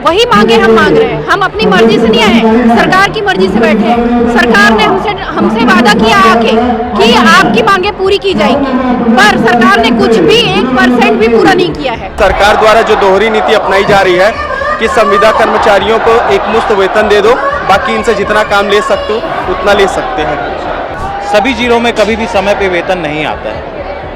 वही मांगे हम मांग रहे हैं। हम अपनी मर्जी से नहीं आए, सरकार की मर्जी से बैठे हैं। सरकार ने हमसे वादा किया आके कि आपकी मांगे पूरी की जाएंगी, पर सरकार ने कुछ भी 1% भी पूरा नहीं किया है। सरकार द्वारा जो दोहरी नीति अपनाई जा रही है कि संविदा कर्मचारियों को एकमुश्त वेतन दे दो, बाकी इनसे जितना काम ले सकते हो उतना ले सकते हैं। सभी जिलों में कभी भी समय पे वेतन नहीं आता है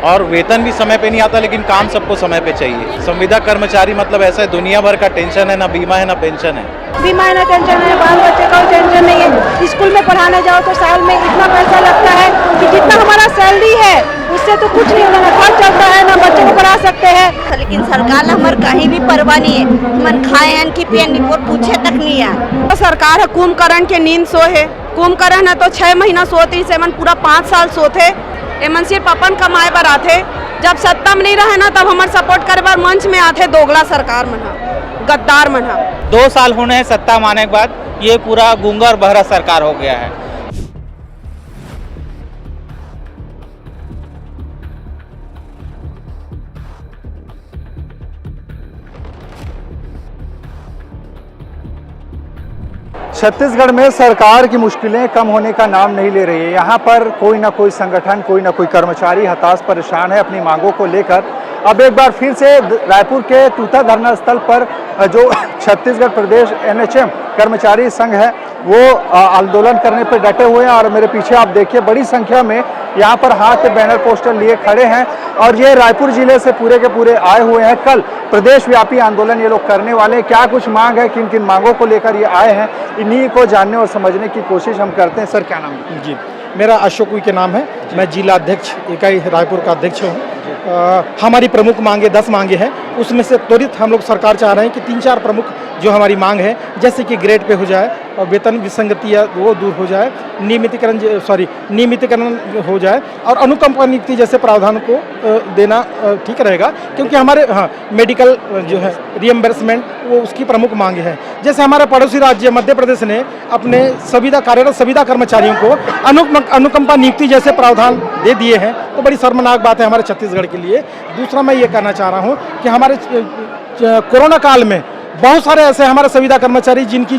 और वेतन भी समय पे नहीं आता, लेकिन काम सबको समय पे चाहिए। संविदा कर्मचारी मतलब ऐसा है, दुनिया भर का टेंशन है, ना बीमा है ना पेंशन है। बीमा है ना टेंशन है, बाल बच्चे का टेंशन नहीं है। स्कूल में पढ़ाने जाओ तो साल में इतना पैसा लगता है कि जितना हमारा सैलरी है उससे तो कुछ नहीं होगा, ना घर चलता है ना बच्चों को पढ़ा सकते हैं। लेकिन सरकार ने हमारे कहीं भी परवाह नहीं है, मन खाए की पेन रिपोर्ट पूछे तक नहीं है। तो सरकार है कुंभकर्ण के नींद सो है, कुंभकर्ण है तो 6 महीना सोती से मन पूरा 5 साल सोते। एमन सिर्फ अपन कमाए पर आते, जब सत्ता में नहीं रहे ना तब हमारे सपोर्ट करे बार मंच में आते दोगला सरकार मना, गद्दार मना। 2 साल होने हैं सत्ता में आने के बाद, ये पूरा गूंगा और बहरा सरकार हो गया है। छत्तीसगढ़ में सरकार की मुश्किलें कम होने का नाम नहीं ले रही है। यहाँ पर कोई ना कोई संगठन, कोई ना कोई कर्मचारी हताश परेशान है अपनी मांगों को लेकर। अब एक बार फिर से रायपुर के तूता धरना स्थल पर जो छत्तीसगढ़ प्रदेश NHM कर्मचारी संघ है वो आंदोलन करने पर डटे हुए हैं और मेरे पीछे आप देखिए बड़ी संख्या में यहाँ पर हाथ पे बैनर पोस्टर लिए खड़े हैं और ये रायपुर जिले से पूरे के पूरे आए हुए हैं। कल प्रदेश व्यापी आंदोलन ये लोग करने वाले हैं। क्या कुछ मांग है, किन किन मांगों को लेकर ये आए हैं, इन्हीं को जानने और समझने की कोशिश हम करते हैं। सर क्या नाम है? जी, मेरा अशोक उइके नाम है, मैं जिला अध्यक्ष इकाई रायपुर का अध्यक्ष हूँ। हमारी प्रमुख मांगे 10 मांगे हैं, उसमें से त्वरित हम लोग सरकार चाह रहे हैं कि 3-4 प्रमुख जो हमारी मांग है, जैसे कि ग्रेड पे हो जाए और वेतन विसंगतियाँ वो दूर हो जाए, नियमितीकरण हो जाए और अनुकंपा नियुक्ति जैसे प्रावधान को देना ठीक रहेगा, क्योंकि हमारे मेडिकल जो है रिएम्बर्समेंट वो उसकी प्रमुख मांग है। जैसे हमारे पड़ोसी राज्य मध्य प्रदेश ने अपने कार्यरत संविदा कर्मचारियों को अनुकंपा नियुक्ति जैसे प्रावधान दे दिए हैं, तो बड़ी शर्मनाक बात है हमारे छत्तीसगढ़ के लिए। दूसरा मैं ये कहना चाह रहा हूँ कि हमारे कोरोना काल में बहुत सारे ऐसे हमारे संविदा कर्मचारी जिनकी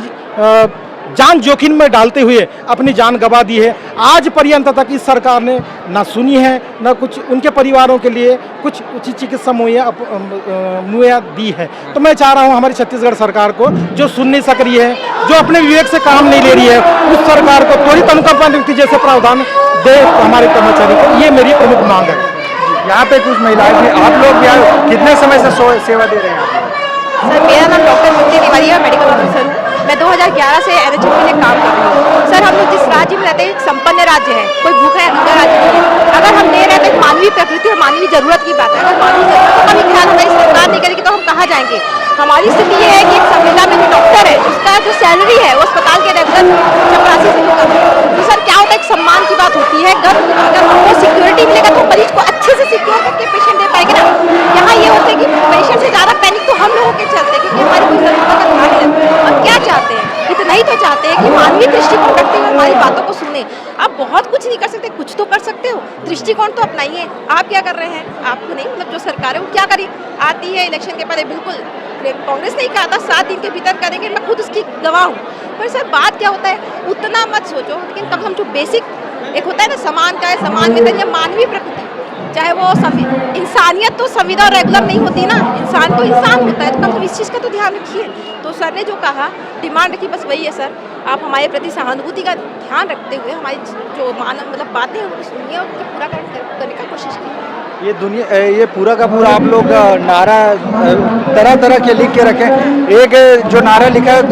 जान जोखिम में डालते हुए अपनी जान गंवा दी है, आज पर्यंत तक इस सरकार ने ना सुनी है, ना कुछ उनके परिवारों के लिए कुछ उचित चिकित्सा मुहैया दी है। तो मैं चाह रहा हूं हमारी छत्तीसगढ़ सरकार को, जो सुन नहीं सक रही है, जो अपने विवेक से काम नहीं ले रही है, उस सरकार को त्वरित अनुकंपा नियुक्ति जैसे प्रावधान दे हमारे कर्मचारी को। ये मेरी प्रमुख मांग है। यहाँ पे कुछ महिलाएं थी, आप लोग यहाँ कितने समय से सेवा दे रहे हैं? सर मेरा नाम डॉक्टर मुक्ति तिवारी है, मेडिकल ऑफिसर हूँ। मैं 2011 से NHM के लिए काम कर रही हूँ। सर हम लोग जिस राज्य में रहते हैं, एक संपन्न राज्य है, कोई भूखा है दूसरा राज्य नहीं है। अगर हम दे रहे हैं तो मानवीय प्रकृति और मानवीय जरूरत की बात है। अगर मानवीय जरूरतों का भी ख्याल हमारी सरकार नहीं करेगी तो हम कहाँ जाएंगे? हमारी स्थिति ये है कि एक संविदा में जो डॉक्टर है उसका जो सैलरी है वो अस्पताल के रेगुलर चपरासी से कम है। तो सर क्या होता है, एक सम्मान की बात होती है। अगर हमको सिक्योरिटी मिलेगा तो मरीज को अच्छे से सिक्योर करके पेशेंट दे पाएंगे ना। यहाँ ये होता है कि पेशेंट से ज़्यादा पैनिक तो हम लोगों के चलते हैं, क्योंकि हमारी कोई जरूरतों का ध्यान नहीं रखते। हम क्या चाहते हैं, इतना ही तो चाहते हैं कि मानवीय दृष्टिकोण रखते हुए हमारी बातों को सुने। आप बहुत कुछ नहीं कर सकते, कुछ तो कर सकते हो, दृष्टिकोण तो अपनाइए। आप क्या कर रहे हैं? आपको नहीं, मतलब जो सरकार है वो क्या करी आती है इलेक्शन के पहले, बिल्कुल कांग्रेस ने ही कहा था 7 दिन के भीतर करेंगे, मैं खुद उसकी गवाह हूँ। पर सर बात क्या होता है, उतना मत सोचो, लेकिन कम से कम जो बेसिक एक होता है ना, समान का है, समान वेतन या मानवीय प्रकृति, चाहे वो इंसानियत तो संविदा रेगुलर नहीं होती ना, इंसान तो इंसान होता है, तो कम से कम इस चीज़ का तो ध्यान रखिए। तो सर ने जो कहा, डिमांड रखी, बस वही है सर। आप हमारे प्रति सहानुभूति का ध्यान रखते हुए हमारी जो मतलब बातें हैं उनको सुनिए और उनको पूरा करने का कोशिश कीजिए। ये पूरा का पूरा आप लोग नारा तरह तरह के लिख के रखें। एक जो नारा लिखा है,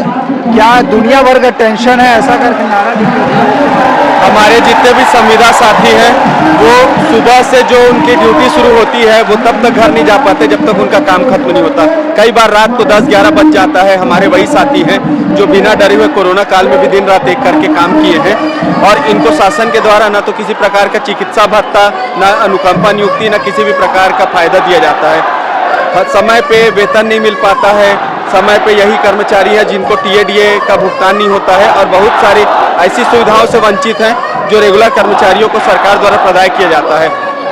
क्या दुनिया भर का टेंशन है, ऐसा करके नारा लिख के। हमारे जितने भी संविदा साथी हैं वो सुबह से जो उनकी ड्यूटी शुरू होती है वो तब तक घर नहीं जा पाते जब तक उनका काम खत्म नहीं होता। कई बार रात को 10-11 बज जाता है। हमारे वही साथी हैं जो बिना डरे हुए कोरोना काल में भी दिन रात एक करके काम किए हैं और इनको शासन के द्वारा न तो किसी प्रकार का चिकित्सा भत्ता, न अनुकंपा नियुक्ति, न किसी भी प्रकार का फायदा दिया जाता है। समय पे वेतन नहीं मिल पाता है। समय पे यही कर्मचारी है जिनको TADA का भुगतान नहीं होता है और बहुत सारी ऐसी सुविधाओं से वंचित हैं जो रेगुलर कर्मचारियों को सरकार द्वारा प्रदान किया जाता है।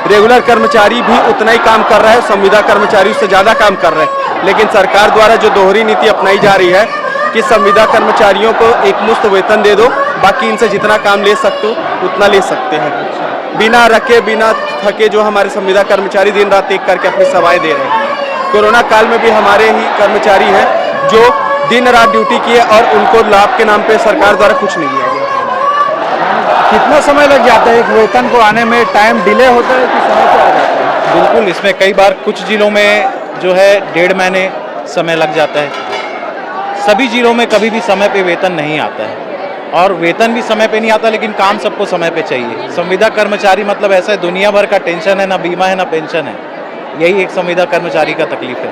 रेगुलर कर्मचारी भी उतना ही काम कर रहा है, संविदा कर्मचारी उससे ज़्यादा काम कर रहे हैं। लेकिन सरकार द्वारा जो दोहरी नीति अपनाई जा रही है कि संविदा कर्मचारियों को एक मुश्त वेतन दे दो, बाकी इनसे जितना काम ले सकते हो उतना ले सकते हैं, बिना रखे बिना थके जो हमारे संविदा कर्मचारी दिन रात एक करके अपनी सेवाएं दे रहे हैं। कोरोना काल में भी हमारे ही कर्मचारी हैं जो दिन रात ड्यूटी किए और उनको लाभ के नाम पे सरकार द्वारा कुछ नहीं दिया गया। कितना समय लग जाता है एक वेतन को आने में? टाइम डिले होता है कि समय से आ जाता है? बिल्कुल, इसमें कई बार कुछ जिलों में जो है 1.5 महीने समय लग जाता है। सभी जिलों में कभी भी समय पे वेतन नहीं आता है और वेतन भी समय पे नहीं आता, लेकिन काम सबको समय पे चाहिए। संविदा कर्मचारी मतलब ऐसा है, दुनिया भर का टेंशन है, ना बीमा है ना पेंशन है। यही एक संविदा कर्मचारी का तकलीफ है।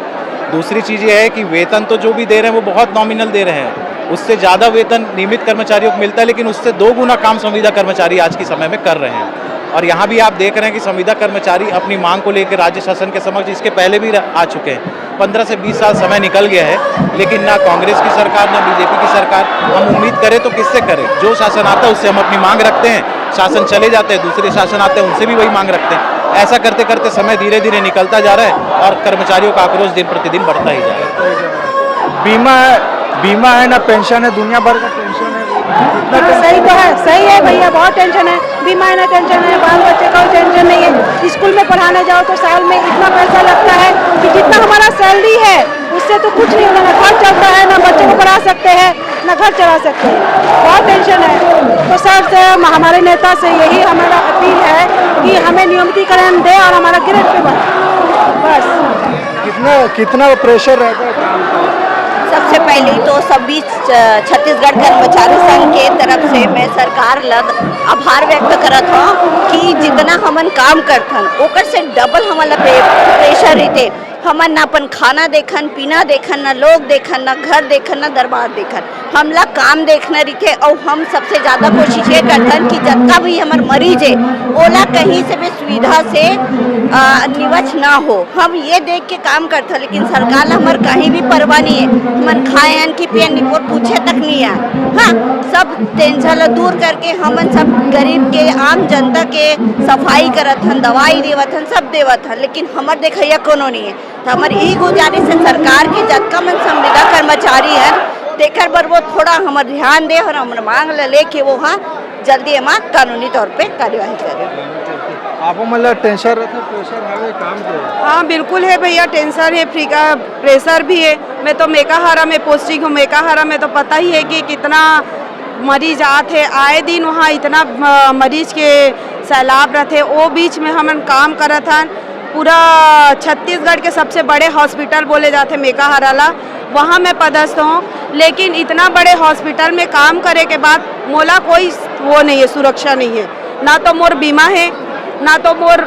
दूसरी चीज़ ये है कि वेतन तो जो भी दे रहे हैं वो बहुत नॉमिनल दे रहे हैं, उससे ज़्यादा वेतन नियमित कर्मचारियों को मिलता है, लेकिन उससे 2 गुना काम संविदा कर्मचारी आज के समय में कर रहे हैं। और यहाँ भी आप देख रहे हैं कि संविदा कर्मचारी अपनी मांग को लेकर राज्य शासन के समक्ष इसके पहले भी आ चुके हैं। 15 से 20 साल समय निकल गया है, लेकिन ना कांग्रेस की सरकार ना बीजेपी की सरकार। हम उम्मीद करें तो किससे करें? जो शासन आता है उससे हम अपनी मांग रखते हैं, शासन चले जाते हैं, दूसरे शासन आते हैं उनसे भी वही मांग रखते हैं। ऐसा करते करते समय धीरे धीरे निकलता जा रहा है और कर्मचारियों का आक्रोश दिन प्रतिदिन बढ़ता ही जा रहा है। बीमा है ना पेंशन है, दुनिया भर का टेंशन है। सही तो है, सही है भैया, बहुत टेंशन है। बीमा है ना टेंशन है, बाल बच्चे का टेंशन नहीं है। स्कूल में पढ़ाने जाओ तो साल में इतना पैसा लगता है कि जितना हमारा सैलरी है उससे तो कुछ नहीं होगा, ना घर चलता है, ना बच्चे को पढ़ा सकते हैं, ना घर चला सकते हैं। बहुत टेंशन है। तो सर से हमारे नेता से यही हमारा अपील है कि हमें नियमितीकरण दे और हमारा ग्रेड पे बढ़े, बस। कितना प्रेशर रहता है काम का? सबसे पहले तो सभी छत्तीसगढ़ कर्मचारी संघ के तरफ से मैं सरकार लग आभार व्यक्त करत हूँ कि जितना हमन काम करथन ओकर से डबल हमला प्रेशर रहते। हमन ना अपन खाना देखन, पीना देखन, ना लोग देखन, ना घर देखन, ना दरबार देखन, हमला काम देखना रही। और हम सबसे ज़्यादा कोशिश ये करथन कि जितना भी हमार मरीज है ओला कहीं से भी सुविधा से निवच ना हो। हम ये देख के काम करते, लेकिन सरकार हमार कहीं भी परवाह नहीं है। मन खाएन कि पियन निपोर पूछे तक नहीं है। हाँ, सब टेंशन दूर करके हमन सब गरीब के आम जनता के सफाई करत हन, दवाई देवत हन, सब देवत हन, लेकिन हमार देखैया कोनो नहीं है। तो हमार यही गुजारिश है सरकार की जितना मन संविदा कर्मचारी है देकर बर वो थोड़ा हमार ध्यान दे और हमारे मांग लेके वो हाँ जल्दी हमार कानूनी तौर पे कार्यवाही करें। आपको मतलब टेंशन रहता है, प्रेशर है काम के? हाँ बिल्कुल है भैया, टेंशन है, फ्री का प्रेशर भी है। मैं तो मेकाहारा में पोस्टिंग हूँ। मेकाहारा में तो पता ही है कि कितना मरीज आते हैं, आए दिन वहाँ इतना मरीज के सैलाब रहते। वो बीच में हम काम करत हन। पूरा छत्तीसगढ़ के सबसे बड़े हॉस्पिटल बोले जाते मेकाहारा, वहाँ मैं पदस्थ हूँ। लेकिन इतना बड़े हॉस्पिटल में काम करे के बाद मोला कोई वो नहीं है, सुरक्षा नहीं है। ना तो मोर बीमा है, ना तो मोर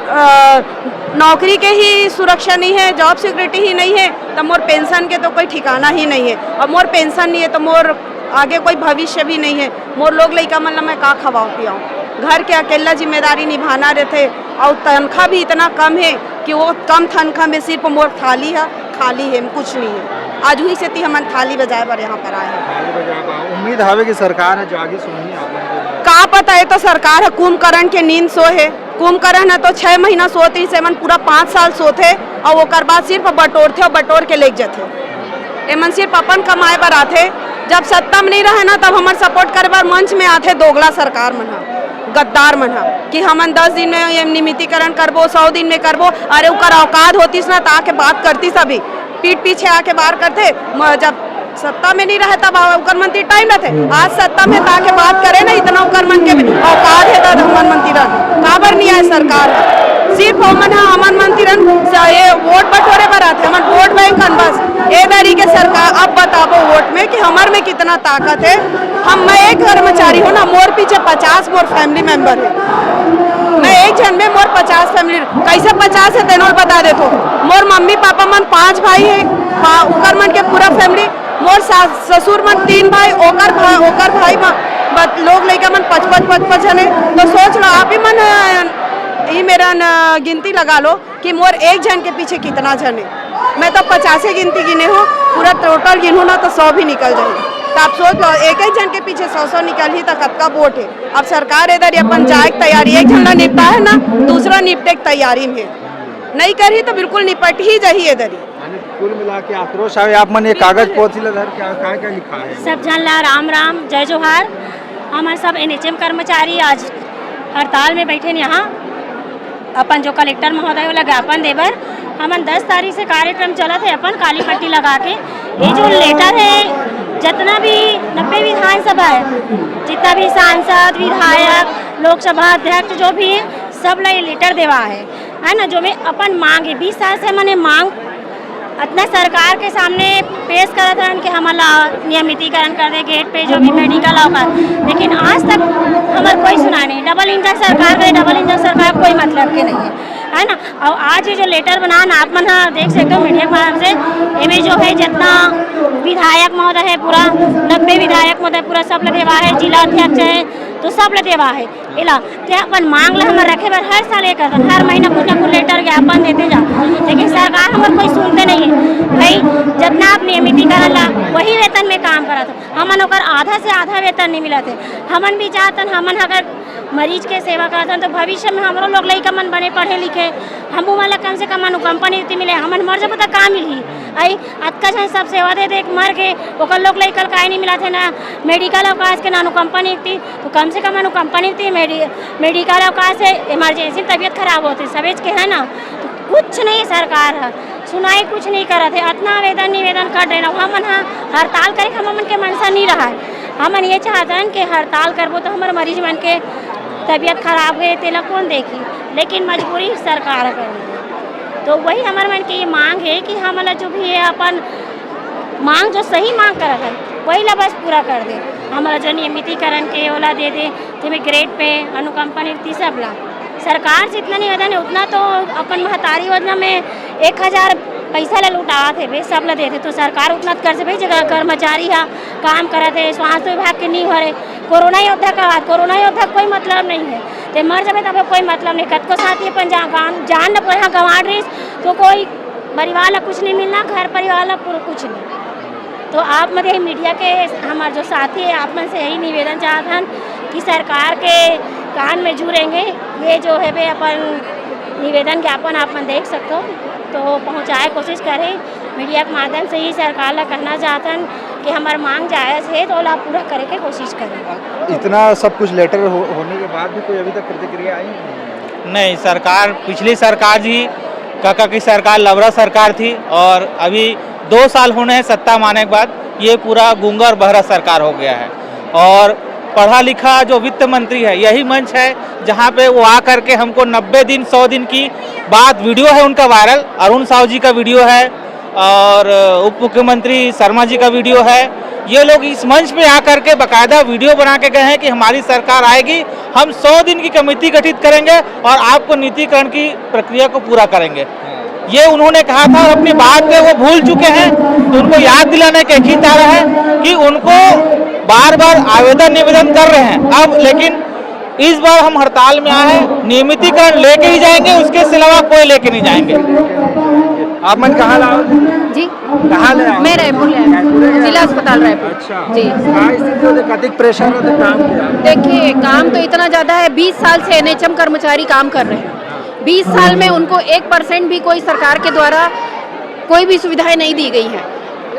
नौकरी के ही सुरक्षा नहीं है, जॉब सिक्योरिटी ही नहीं है, तो मोर पेंशन के तो कोई ठिकाना ही नहीं है। और मोर पेंशन नहीं है तो मोर आगे कोई भविष्य भी नहीं है। मोर लोग लइका मतलब मैं का खवाऊँ पियाऊँ, घर के अकेला जिम्मेदारी निभाना रहते। और तनख्वाह भी इतना कम है कि वो कम तनख्वाह में सिर्फ मोर थाली है, खाली है, कुछ नहीं है। आज हुई से हम थाली बजाए पर यहाँ पर आए हैं। उम्मीद है कि सरकार है जो आगे सुनिए आप। का पता है तो सरकार है कुंभकर्ण के नींद सो है। कुंभकर्ण है तो 6 महीना सोते से मन पूरा 5 साल सोते और वो कर बाद सिर्फ बटोरते और बटोर के ले जाते। एमन सिर्फ अपन कमाए पर आते। जब सत्ता में नहीं रहे ना तब हमारे सपोर्ट करे बार मंच में आते दोगला सरकार मना, गद्दार मना कि हमन 10 दिन में नियमितीकरण करबो, 100 दिन में करबो। अरे उकर औकात होतीस ना ताके बात करती सभी पीठ पीछे आके बाहर करते। जब सत्ता में नहीं रहे तब उकर मंत्री टाइम रहते। आज सत्ता में ताके बात करे ना इतना उकर मन के औकात है तो हमन मंत्री काबर नहीं आए सरकार सिर्फ हमन हमन मंत्री ये वोट बटोरे पर आते। हमन वोट बैंक बस ए बारी के सरकार अब बताबो वोट में कि हमार में कितना ताकत है। मैं एक कर्मचारी हूँ ना, मोर पीछे 50 मोर फैमिली मेंबर है। मैं एक जन में मोर 50 फैमिली कैसे 50 है तेनों बता दे तो। मोर मम्मी पापा मन 5 भाई है, उकर मन के पूरा फैमिली। मोर ससुर मन 3 भाई, ओकर भाई लोग लेकर मन 55 जने। तो सोच लो आप ही मन ये मेरा गिनती लगा लो कि मोर एक जन के पीछे कितना जन है। मैं तो 50 गिनती गिने हूँ, पूरा टोटल गिनूँ ना तो 100 भी निकल जाएगी। तो आप सोच लो एक जन के पीछे 100 निकल ही तक कब का वोट है। अब सरकार इधर अपन जाए तैयारी, एक जन निपटा है ना दूसरा निपटे तैयारी में नहीं करी तो बिल्कुल निपट ही जाही इधर ही। कुल मिला के आक्रोश आवे आप मन ये कागज पोथी धर क्या क्या लिखा है? सब जन ला राम राम जय जोहार। हमारे सब एनएचएम कर्मचारी आज हड़ताल में बैठे हैं। यहाँ अपन जो कलेक्टर महोदय वाला ज्ञापन देवर हमन 10 तारीख से कार्यक्रम चला थे अपन काली पट्टी लगा के। ये जो लेटर है जितना भी 90 विधानसभा है, जितना भी सांसद विधायक लोकसभा अध्यक्ष जो भी है सब ला ये लेटर देवा है ना। जो में अपन मांग है 20 साल से मैंने मांग अपना सरकार के सामने पेश करत रहन कि हमारा नियमितीकरण कर दे गेट पे जो भी मेडिकल होगा, लेकिन आज तक हमारे कोई सुना नहीं। डबल इंजन सरकार करे, डबल इंजन सरकार कोई मतलब के नहीं है ना। और आज ये जो लेटर बना आप मन देख सकते हो मीडिया के माध्यम से, इनमें जो है जितना विधायक महोदय है पूरा 90 विधायक महोदय पूरा सब ले देवा है, जिला अध्यक्ष है तो सब ले देवा है। इला तो अपन मांग ला हमारे रखे बार हर साल ये करते, हर महीना कुछ ना कुछ लेटर ज्ञापन देते जा, लेकिन सरकार हमारे कोई सुनते नहीं है। भाई जितना आप नियमितीकरण ला वही वेतन में काम करा था, हमन ओकर आधा से आधा वेतन नहीं मिला थे। हमन भी चाहतन हमन अगर मरीज के सेवा करतन तो भविष्य में हमारो लोग लइका मन बने पढ़े लिखे, हमू वाला कम से कम अनुकंपा नियुक्ति मिले, हमन मर जब तक का मिली आई अतका जन सब सेवा दे दे मर के ओकर लोग लइका काहे नहीं मिला थे ना मेडिकल अवकाश के ना अनुकंपा नियुक्ति। तो कम से कम अनुकंपा नियुक्ति मेडिकल अवकाश से इमरजेंसी तबीयत खराब होती सवेज के है ना, तो कुछ नहीं सरकार है सुनाई कुछ नहीं करा थे। इतना आवेदन निवेदन कर देना हमन हड़ताल करे हमन के मनसा नहीं रहा है। हमन ये चाहतन कि हड़ताल करबो तो हमारे मरीज मन के तबीयत खराब है तेला कौन देखी, लेकिन मजबूरी सरकार कर। तो वही हमारे मन की ये मांग है कि हमारा जो भी है अपन मांग जो सही मांग करत है वही ला बस पूरा कर दे। हमारा जो नियमितीकरण के ओला दे दे तुम्हें ग्रेड पे अनुकंपा नियुक्ति सब ला। सरकार से इतना निवेदन है उतना तो अपन महतारी योजना में 1000 पैसा ला लुटा थे भाई सब ला देते, तो सरकार उतना कर से भाई जगह कर्मचारी है काम करा थे स्वास्थ्य विभाग के नहीं हो रहे। कोरोना योद्धा का बात, कोरोना योद्धा कोई मतलब नहीं है, तो मर जाए तब कोई मतलब नहीं। कत को साथी अपन जान न पड़ा गंवा रही तो कोई परिवार ला कुछ नहीं मिलना, घर परिवार ला पूरा कुछ नहीं। तो आप मध्य मीडिया के हमारे जो साथी है आप में से यही निवेदन चाहते हैं कि सरकार के कान में जुड़ेंगे ये जो है वे अपन निवेदन ज्ञापन आप मन देख सकते हो तो पहुँचाए कोशिश करें। मीडिया के माध्यम से ही सरकार ला कहना चाहते हैं कि हमारी मांग जायज़ है तो ला पूरा करे के कोशिश करें। इतना सब कुछ लेटर होने के बाद भी कोई अभी तक प्रतिक्रिया आई नहीं। सरकार पिछली सरकार जी काका की सरकार लवरा सरकार थी और अभी 2 साल होने हैं सत्ता माने के बाद ये पूरा गूंगा और बहरा सरकार हो गया है। और पढ़ा लिखा जो वित्त मंत्री है यही मंच है जहाँ पे वो आकर के हमको 90 दिन 100 दिन की बात वीडियो है उनका वायरल, अरुण साहू जी का वीडियो है और उप मुख्यमंत्री शर्मा जी का वीडियो है। ये लोग इस मंच पे आकर के बाकायदा वीडियो बना के गए हैं कि हमारी सरकार आएगी हम 100 दिन की कमेटी गठित करेंगे और आपको नीतिकरण की प्रक्रिया को पूरा करेंगे। ये उन्होंने कहा था और अपनी बात पे वो भूल चुके हैं, तो उनको याद दिलाने का एक ही तारा है कि उनको बार बार आवेदन निवेदन कर रहे हैं अब, लेकिन इस बार हम हड़ताल में आए हैं, नियमितीकरण लेके ही जाएंगे, उसके सिवा कोई लेके नहीं जाएंगे। आप मन कहाँ लाओ जी कहाँ ले आओ? मैं रायपुर ले जिला अस्पताल रायपुर। अच्छा जी अधिक प्रेशर होते काम किया? देखिए काम तो इतना ज़्यादा है, 20 साल से एनएचएम कर्मचारी काम कर रहे हैं। 20 साल में उनको 1% भी कोई सरकार के द्वारा कोई भी सुविधाएं नहीं दी गई है।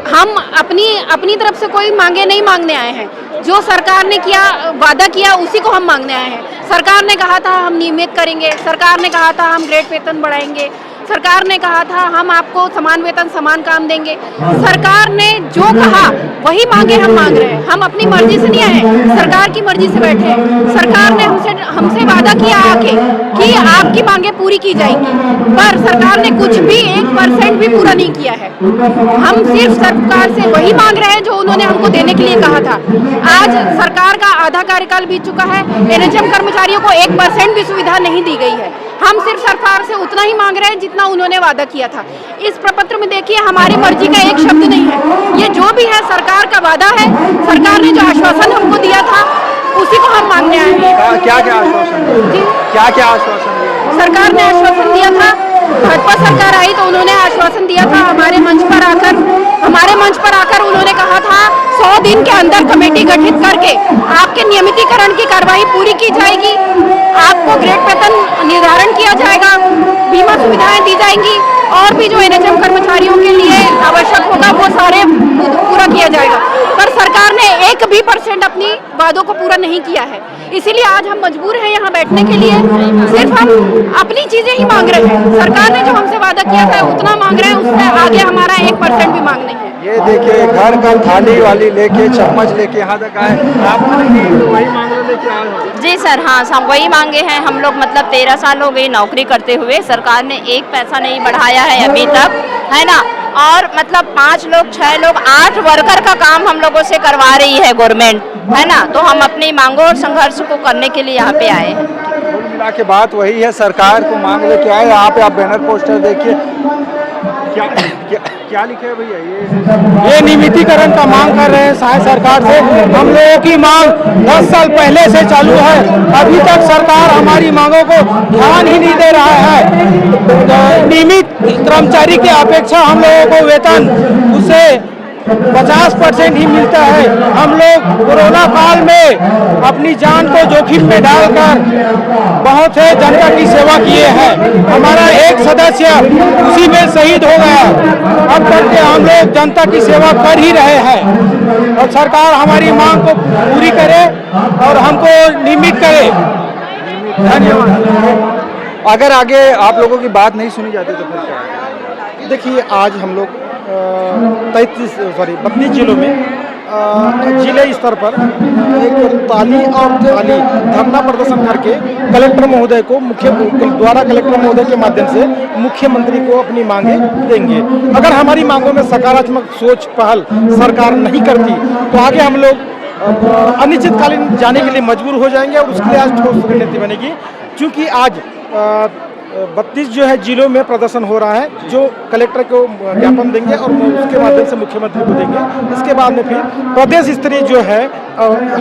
हम अपनी तरफ से कोई मांगे नहीं मांगने आए हैं, जो सरकार ने किया वादा किया उसी को हम मांगने आए हैं। सरकार ने कहा था हम नियमित करेंगे, सरकार ने कहा था हम ग्रेड वेतन बढ़ाएंगे, सरकार ने कहा था हम आपको समान वेतन समान काम देंगे। सरकार ने जो कहा वही मांगे हम मांग रहे हैं। हम अपनी मर्जी से नहीं आए, सरकार की मर्जी से बैठे हैं। सरकार ने हमसे वादा किया आके कि आपकी मांगे पूरी की जाएंगी, पर सरकार ने कुछ भी 1% भी पूरा नहीं किया है। हम सिर्फ सरकार से वही मांग रहे हैं जो उन्होंने हमको देने के लिए कहा था। आज सरकार का आधा कार्यकाल बीत चुका है, एनएचएम कर्मचारियों को 1% भी सुविधा नहीं दी गई है। हम सिर्फ सरकार से उतना ही मांग रहे हैं जितना उन्होंने वादा किया था। इस प्रपत्र में देखिए हमारी मर्जी का एक शब्द नहीं है, ये जो भी है सरकार का वादा है। सरकार ने जो आश्वासन हमको दिया था उसी को हम मांगने आए हैं। क्या क्या आश्वासन दिया? क्या आश्वासन दिया? सरकार ने आश्वासन दिया था, भाजपा सरकार आई तो उन्होंने आश्वासन दिया था हमारे मंच पर आकर उन्होंने कहा था 100 दिन के अंदर कमेटी गठित करके आपके नियमितीकरण की कार्रवाई पूरी की जाएगी, आपको ग्रेड वेतन निर्धारण किया जाएगा, बीमा सुविधाएं दी जाएंगी और भी जो एनएचएम कर्मचारियों के लिए आवश्यक होगा वो सारे पूरा किया जाएगा। पर सरकार ने 1% अपनी वादों को पूरा नहीं किया है, इसीलिए आज हम मजबूर हैं यहाँ बैठने के लिए। सिर्फ हम अपनी चीजें ही मांग रहे हैं। सरकार ने जो हमसे वादा किया था उतना मांग रहे हैं, उससे आगे हमारा 1% भी मांग नहीं है। ये देखिए घर का थाली वाली लेके चम्मच लेके यहाँ तक आए, आप वही मांग लेके आए हो? जी सर, हाँ हम वही मांगे हैं। हम लोग मतलब 13 साल हो गई नौकरी करते हुए, सरकार ने 1 पैसा नहीं बढ़ाया है अभी तक, है ना। और मतलब 5 लोग 6 लोग 8 वर्कर का काम हम लोगों से करवा रही है गवर्नमेंट, है ना। तो हम अपनी मांगों और संघर्ष को करने के लिए यहाँ पे आए हैं। कुल मिला के बात वही है, सरकार को मांग लेके आए। यहाँ पे आप बैनर पोस्टर देखिए, क्या लिखे है भैया? ये नियमितीकरण का मांग कर रहे हैं शायद सरकार से। हम लोगों की मांग 10 साल पहले से चालू है, अभी तक सरकार हमारी मांगों को ध्यान ही नहीं दे रहा है। नियमित कर्मचारी की अपेक्षा हम लोगों को वेतन उसे 50% ही मिलता है। हम लोग कोरोना काल में अपनी जान को जोखिम में डालकर बहुत से जनता की सेवा किए हैं। हमारा एक सदस्य उसी में शहीद हो गया। अब तक के हम लोग जनता की सेवा कर ही रहे हैं और सरकार हमारी मांग को पूरी करे और हमको नियमित करे। धन्यवाद। अगर आगे आप लोगों की बात नहीं सुनी जाती तो फिर क्या? देखिए, आज हम लोग 32 जिलों में जिले स्तर पर एक ताली और थाली धरना प्रदर्शन करके कलेक्टर महोदय को कलेक्टर महोदय के माध्यम से मुख्यमंत्री को अपनी मांगे देंगे। अगर हमारी मांगों में सकारात्मक सोच पहल सरकार नहीं करती तो आगे हम लोग अनिश्चितकालीन जाने के लिए मजबूर हो जाएंगे और उसके लिए आज ठोस रणनीति बनेगी। क्योंकि आज 32 जो है जिलों में प्रदर्शन हो रहा है, जो कलेक्टर को ज्ञापन देंगे और उसके माध्यम से मुख्यमंत्री को देंगे। इसके बाद में फिर प्रदेश स्तरीय जो है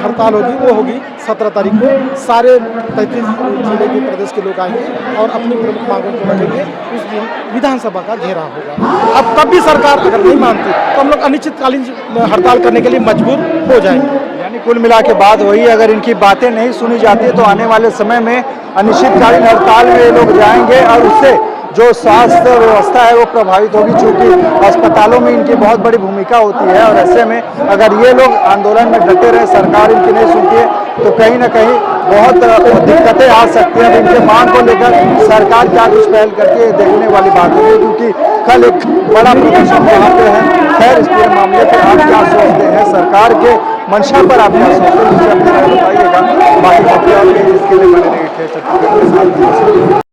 हड़ताल होगी, वो होगी 17 तारीख को। सारे 33 जिले के प्रदेश के लोग आएंगे और अपनी प्रमुख मांगों को रखेंगे। उस दिन विधानसभा का घेराव होगा। अब तब भी सरकार अगर नहीं मानती तो हम लोग अनिश्चितकालीन हड़ताल करने के लिए मजबूर हो जाएंगे। यानी कुल मिला के बात वही है, अगर इनकी बातें नहीं सुनी जाती तो आने वाले समय में अनिश्चितकालीन हड़ताल में ये लोग जाएंगे और उससे जो स्वास्थ्य व्यवस्था है वो प्रभावित होगी, क्योंकि अस्पतालों में इनकी बहुत बड़ी भूमिका होती है। और ऐसे में अगर ये लोग आंदोलन में डटे रहे, सरकार इनकी नहीं सुनती है, तो कहीं ना कहीं बहुत दिक्कतें आ सकती हैं। इनके मांग को लेकर सरकार क्या कुछ पहल करती है देखने वाली बात होगी, क्योंकि कल एक बड़ा प्रदर्शन वहाँ पे है। खैर, इस पूरे मामले पर आप क्या सोचते हैं, सरकार के मंशा पर आप क्या सोचते हैं, मुझे अपनी राय बताइएगा। बाकी इसके लिए बने रहिए छत्तीसगढ़ के साथ।